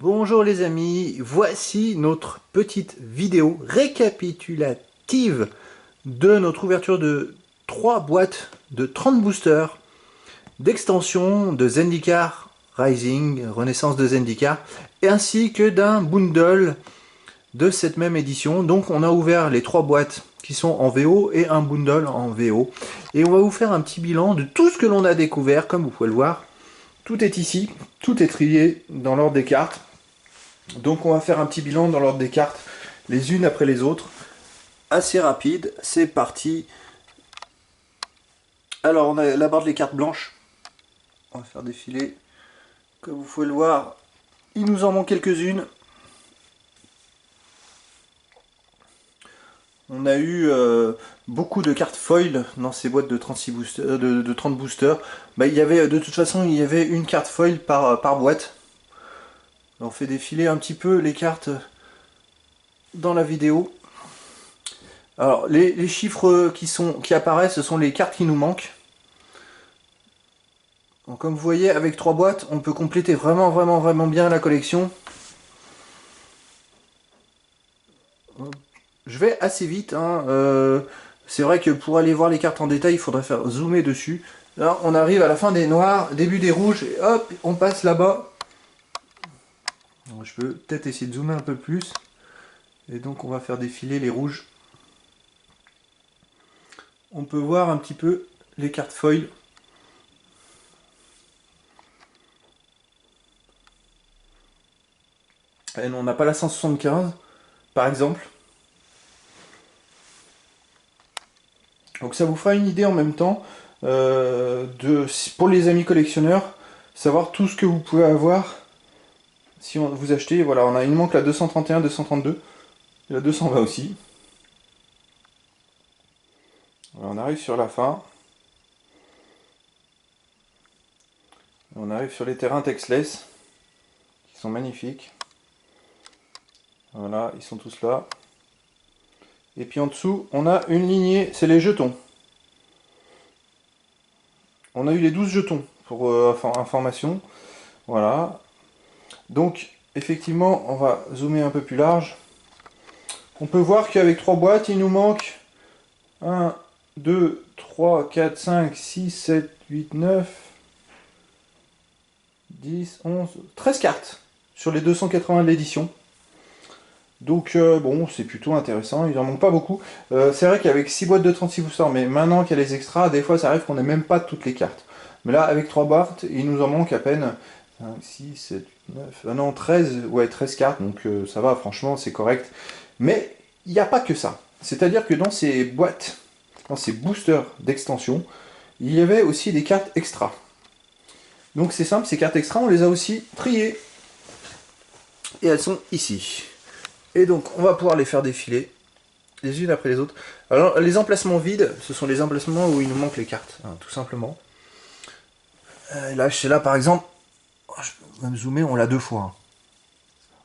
Bonjour les amis, voici notre petite vidéo récapitulative de notre ouverture de 3 boîtes de 30 boosters d'extension de Zendikar Rising, Renaissance de Zendikar, ainsi que d'un bundle de cette même édition. Donc on a ouvert les 3 boîtes qui sont en VO et un bundle en VO. Et on va vous faire un petit bilan de tout ce que l'on a découvert, comme vous pouvez le voir. Tout est ici, tout est trié dans l'ordre des cartes. Donc on va faire un petit bilan dans l'ordre des cartes, les unes après les autres. Assez rapide, c'est parti. Alors on a la barre des cartes blanches. On va faire défiler. Comme vous pouvez le voir, il nous en manque quelques-unes. On a eu beaucoup de cartes foil dans ces boîtes de 36 boosters, de 30 boosters. Il y avait, de toute façon, il y avait une carte foil par boîte. On fait défiler un petit peu les cartes dans la vidéo. Alors, les chiffres qui apparaissent, ce sont les cartes qui nous manquent. Donc, comme vous voyez, avec 3 boîtes, on peut compléter vraiment bien la collection. Je vais assez vite, hein. C'est vrai que pour aller voir les cartes en détail, il faudrait faire zoomer dessus. Là, on arrive à la fin des noirs, début des rouges, et hop, on passe là-bas. Je peux peut-être essayer de zoomer un peu plus. Et donc, on va faire défiler les rouges. On peut voir un petit peu les cartes foil. Et on n'a pas la 175, par exemple. Donc ça vous fera une idée en même temps pour les amis collectionneurs, savoir tout ce que vous pouvez avoir si vous achetez. Voilà, il manque la 231, 232 et la 220 aussi. Voilà, on arrive sur la fin. On arrive sur les terrains Texless qui sont magnifiques. Voilà, ils sont tous là. Et puis en dessous, on a une lignée, c'est les jetons. On a eu les 12 jetons pour information. Voilà. Donc, effectivement, on va zoomer un peu plus large. On peut voir qu'avec 3 boîtes, il nous manque 1, 2, 3, 4, 5, 6, 7, 8, 9, 10, 11, 13 cartes sur les 280 de l'édition. Donc bon, c'est plutôt intéressant, il n'en manque pas beaucoup. C'est vrai qu'avec 6 boîtes de 36 boosters, mais maintenant qu'il y a les extras, des fois ça arrive qu'on n'ait même pas toutes les cartes. Mais là, avec 3 boîtes, il nous en manque à peine 5, 6, 7, 8, 9, non, 13, ouais, 13 cartes, donc ça va, franchement, c'est correct. Mais il n'y a pas que ça. C'est-à-dire que dans ces boîtes, dans ces boosters d'extension, il y avait aussi des cartes extra. Donc c'est simple, ces cartes extra, on les a aussi triées. Et elles sont ici. Et donc, on va pouvoir les faire défiler, les unes après les autres. Alors, les emplacements vides, ce sont les emplacements où il nous manque les cartes, hein, tout simplement. Là, c'est là, par exemple, je peux même zoomer, on l'a 2 fois. Hein.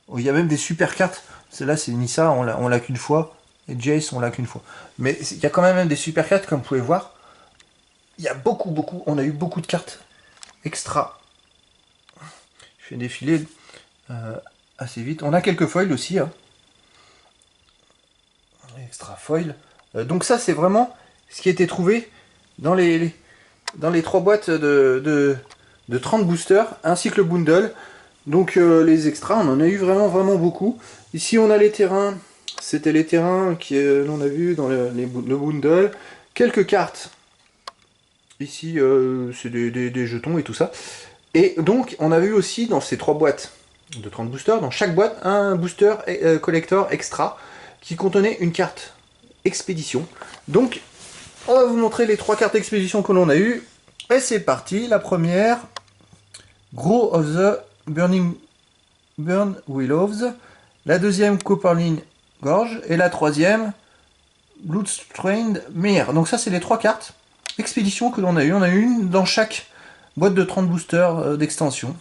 Oh, il y a même des super cartes. Celle-là, c'est Nissa, on l'a qu'une fois. Et Jace, on l'a qu'une fois. Mais il y a quand même des super cartes, comme vous pouvez voir. Il y a on a eu beaucoup de cartes extra. Je fais défiler assez vite. On a quelques foils aussi, hein. Extra foil. Donc ça, c'est vraiment ce qui a été trouvé dans les 3 boîtes de 30 boosters, ainsi que le bundle. Donc les extras, on en a eu vraiment beaucoup. Ici, on a les terrains. C'était les terrains qu'on a vu dans le bundle. Quelques cartes. Ici, c'est des jetons et tout ça. Et donc, on a eu aussi dans ces 3 boîtes de 30 boosters, dans chaque boîte, un booster collector extra qui contenait une carte expédition. Donc, on va vous montrer les 3 cartes expédition que l'on a eues. Et c'est parti. La première, Grow of the Burn Willows. La deuxième, Copperline Gorge. Et la troisième, Bloodstrained Mere. Donc ça, c'est les 3 cartes expédition que l'on a eues. On a eu une dans chaque boîte de 30 boosters d'extension.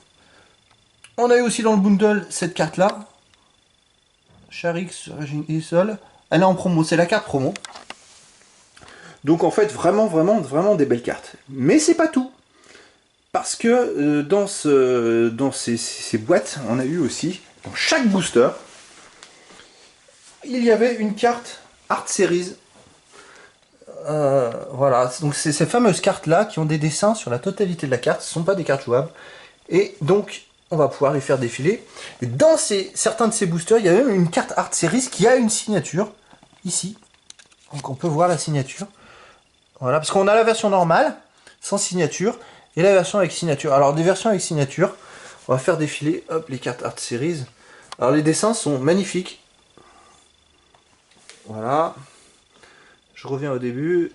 On a eu aussi dans le bundle cette carte-là. Charix Raging Isle. Elle est en promo, c'est la carte promo. Donc en fait, vraiment des belles cartes. Mais c'est pas tout. Parce que dans ces boîtes, on a eu aussi, dans chaque booster, il y avait une carte Art Series. Voilà, donc c'est ces fameuses cartes là qui ont des dessins sur la totalité de la carte, ce ne sont pas des cartes jouables. Et donc on va pouvoir les faire défiler. Et dans certains de ces boosters, il y a même une carte Art Series qui a une signature, ici. Donc on peut voir la signature. Voilà, parce qu'on a la version normale, sans signature, et la version avec signature. Alors des versions avec signature, on va faire défiler hop, les cartes Art Series. Alors les dessins sont magnifiques. Voilà. Je reviens au début.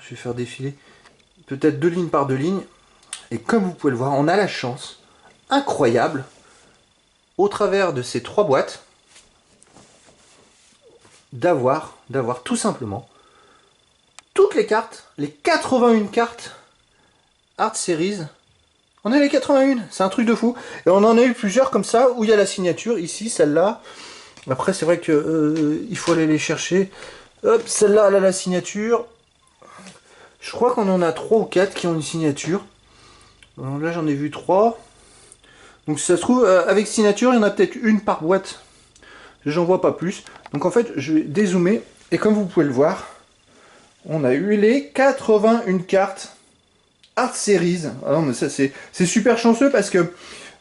Je vais faire défiler peut-être 2 lignes par 2 lignes. Et comme vous pouvez le voir, on a la chance incroyable, au travers de ces 3 boîtes, d'avoir tout simplement toutes les cartes, les 81 cartes Art Series. On a les 81, c'est un truc de fou. Et on en a eu plusieurs comme ça, où il y a la signature, ici, celle-là. Après, c'est vrai que il faut aller les chercher. Hop, celle-là, elle a la signature. Je crois qu'on en a 3 ou 4 qui ont une signature. Alors là, j'en ai vu 3. Donc, si ça se trouve, avec signature, il y en a peut-être une par boîte. J'en vois pas plus. Donc, en fait, je vais dézoomer. Et comme vous pouvez le voir, on a eu les 81 cartes Art Series. Ah non, mais ça, c'est super chanceux parce que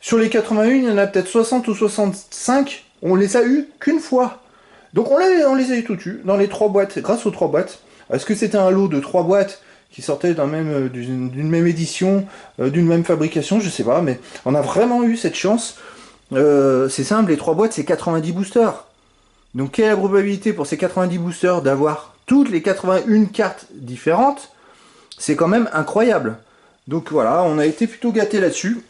sur les 81, il y en a peut-être 60 ou 65. On les a eu qu'une fois. Donc, on les a eu toutes eues dans les 3 boîtes, grâce aux 3 boîtes. Est-ce que c'était un lot de 3 boîtes qui sortaient d'une même édition, d'une même fabrication, je sais pas, mais on a vraiment eu cette chance. C'est simple, les 3 boîtes, c'est 90 boosters. Donc quelle est la probabilité pour ces 90 boosters d'avoir toutes les 81 cartes différentes? C'est quand même incroyable. Donc voilà, on a été plutôt gâtés là-dessus.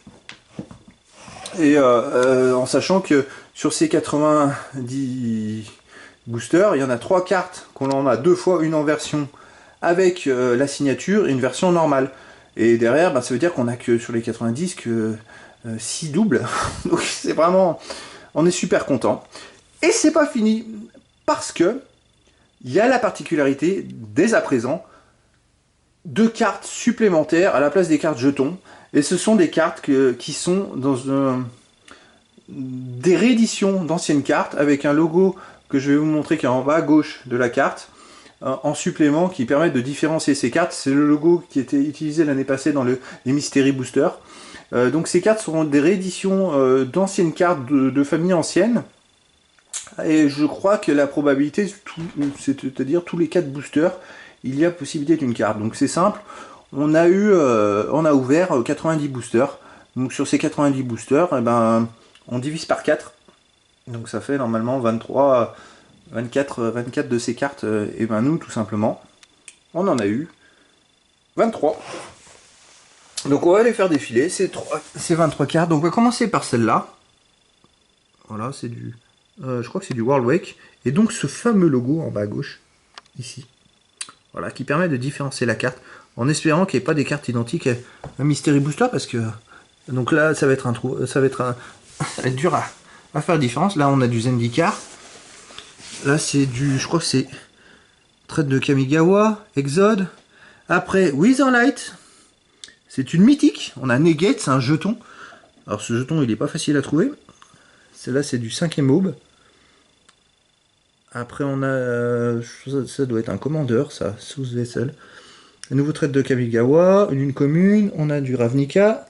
Et en sachant que sur ces 90 boosters, il y en a 3 cartes qu'on en a 2 fois, une en version avec la signature et une version normale. Et derrière, bah, ça veut dire qu'on a que sur les 90 que 6 doubles. Donc c'est vraiment... On est super content. Et c'est pas fini. Parce que il y a la particularité, dès à présent, 2 cartes supplémentaires à la place des cartes jetons. Et ce sont des cartes qui sont dans des rééditions d'anciennes cartes avec un logo que je vais vous montrer qui est en bas à gauche de la carte. En supplément qui permettent de différencier ces cartes. C'est le logo qui était utilisé l'année passée dans les Mystery Booster. Donc ces cartes seront des rééditions d'anciennes cartes de familles anciennes. Et je crois que la probabilité, c'est-à-dire tous les 4 boosters, il y a possibilité d'une carte. Donc c'est simple, on a ouvert 90 boosters. Donc sur ces 90 boosters, eh ben, on divise par 4. Donc ça fait normalement 24 de ces cartes. Et ben nous, tout simplement, on en a eu 23. Donc on va les faire défiler, ces 23 cartes. Donc on va commencer par celle-là. Voilà, c'est du... je crois que c'est du World Wake. Et donc ce fameux logo en bas à gauche, ici. Voilà, qui permet de différencier la carte. En espérant qu'il n'y ait pas des cartes identiques à un Mystery Booster. Parce que... Donc là, ça va être un trou. Ça va être dur à faire la différence. Là, on a du Zendikar. Là, c'est du... Je crois que c'est... Traite de Kamigawa, Exode. Après, Witherlight. C'est une mythique. On a Negate, c'est un jeton. Alors ce jeton, il n'est pas facile à trouver. Celle-là, c'est du 5e aube. Après, on a... ça doit être un commandeur, ça. Sous Vessel. Un nouveau trait de Kamigawa. Une commune. On a du Ravnica.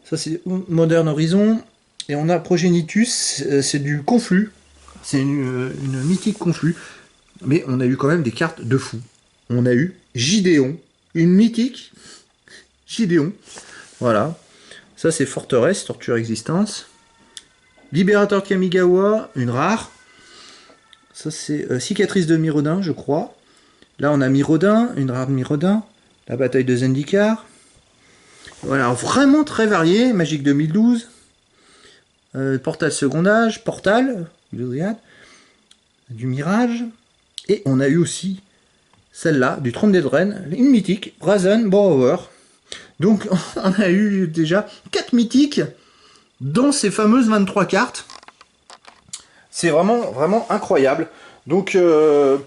Ça, c'est Modern Horizon. Et on a Progenitus. C'est du conflux. C'est une mythique conflux. Mais on a eu quand même des cartes de fou. On a eu Gideon. Une mythique. Gideon. Voilà. Ça, c'est Forteresse, Torture Existence. Libérateur de Kamigawa, une rare. Ça, c'est Cicatrice de Mirodin, je crois. Là, on a Mirodin, une rare de Mirodin. La bataille de Zendikar. Voilà, vraiment très varié. Magique 2012. Portal Second Âge. Portal. Du Mirage. Et on a eu aussi celle-là, du Trône des Draennes. Une mythique. Brazen Borrower. Donc, on a eu déjà 4 mythiques dans ces fameuses 23 cartes. C'est vraiment incroyable. Donc,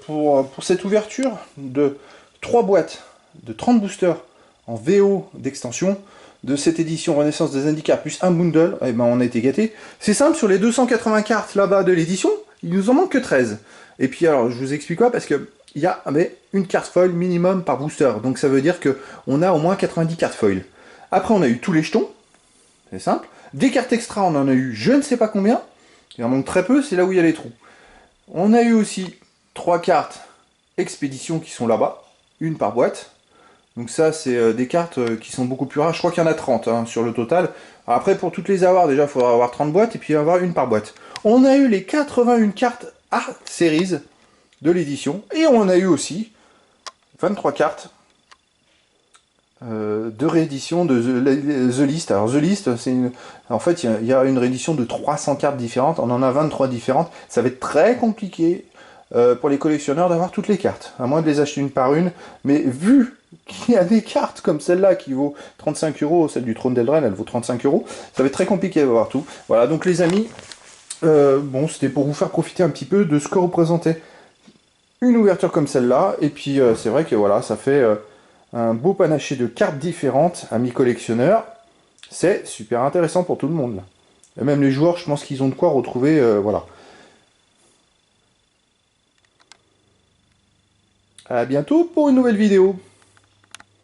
pour cette ouverture de 3 boîtes de 30 boosters en VO d'extension, de cette édition Renaissance des Handicaps plus un bundle, et ben on a été gâtés. C'est simple, sur les 280 cartes là-bas de l'édition, il nous en manque que 13. Et puis alors, je vous explique quoi, parce que il y a une carte foil minimum par booster, donc ça veut dire que on a au moins 90 cartes foil. Après, on a eu tous les jetons, c'est simple. Des cartes extra, on en a eu je ne sais pas combien, il en manque très peu, c'est là où il y a les trous. On a eu aussi 3 cartes expédition qui sont là-bas, une par boîte. Donc ça, c'est des cartes qui sont beaucoup plus rares. Je crois qu'il y en a 30 hein, sur le total. Après, pour toutes les avoir, déjà, il faudra avoir 30 boîtes et puis avoir une par boîte. On a eu les 81 cartes Art Series de l'édition. Et on a eu aussi 23 cartes de réédition de The List. Alors The List, c'est en fait, il y a une réédition de 300 cartes différentes. On en a 23 différentes. Ça va être très compliqué pour les collectionneurs d'avoir toutes les cartes. À moins de les acheter une par une. Mais vu qu'il y a des cartes comme celle-là qui vaut 35 €, celle du Trône d'Eldraine, elle vaut 35 €, ça va être très compliqué d'avoir tout. Voilà, donc les amis, bon, c'était pour vous faire profiter un petit peu de ce que représentait une ouverture comme celle-là. Et puis, c'est vrai que voilà, ça fait un beau panaché de cartes différentes, amis collectionneurs. C'est super intéressant pour tout le monde. Là. Et même les joueurs, je pense qu'ils ont de quoi retrouver, voilà. À bientôt pour une nouvelle vidéo.